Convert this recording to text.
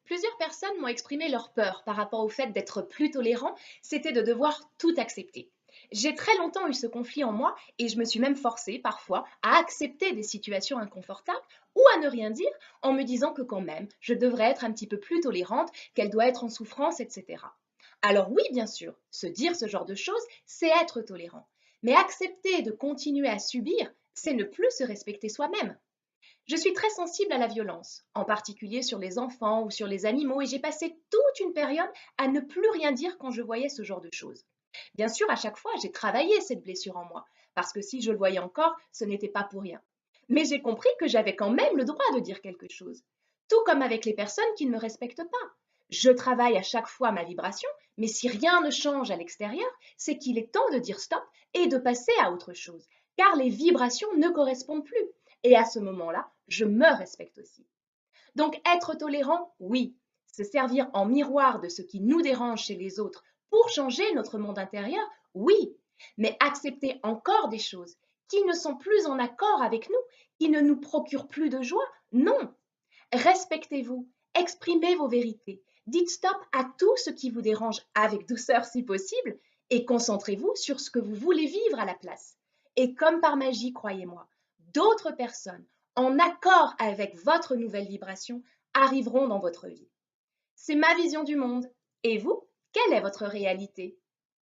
Plusieurs personnes m'ont exprimé leur peur par rapport au fait d'être plus tolérant, c'était de devoir tout accepter. J'ai très longtemps eu ce conflit en moi et je me suis même forcée parfois à accepter des situations inconfortables ou à ne rien dire en me disant que quand même je devrais être un petit peu plus tolérante, qu'elle doit être en souffrance, etc. Alors oui, bien sûr, se dire ce genre de choses, c'est être tolérant. Mais accepter de continuer à subir, c'est ne plus se respecter soi-même. Je suis très sensible à la violence, en particulier sur les enfants ou sur les animaux, et j'ai passé toute une période à ne plus rien dire quand je voyais ce genre de choses. Bien sûr, à chaque fois, j'ai travaillé cette blessure en moi, parce que si je le voyais encore, ce n'était pas pour rien. Mais j'ai compris que j'avais quand même le droit de dire quelque chose. Tout comme avec les personnes qui ne me respectent pas. Je travaille à chaque fois ma vibration, mais si rien ne change à l'extérieur, c'est qu'il est temps de dire stop et de passer à autre chose, car les vibrations ne correspondent plus. Et à ce moment-là, je me respecte aussi. Donc être tolérant, oui. Se servir en miroir de ce qui nous dérange chez les autres pour changer notre monde intérieur, oui. Mais accepter encore des choses qui ne sont plus en accord avec nous, qui ne nous procurent plus de joie, non. Respectez-vous, exprimez vos vérités, dites stop à tout ce qui vous dérange avec douceur si possible et concentrez-vous sur ce que vous voulez vivre à la place. Et comme par magie, croyez-moi, d'autres personnes en accord avec votre nouvelle vibration arriveront dans votre vie. C'est ma vision du monde. Et vous, quelle est votre réalité?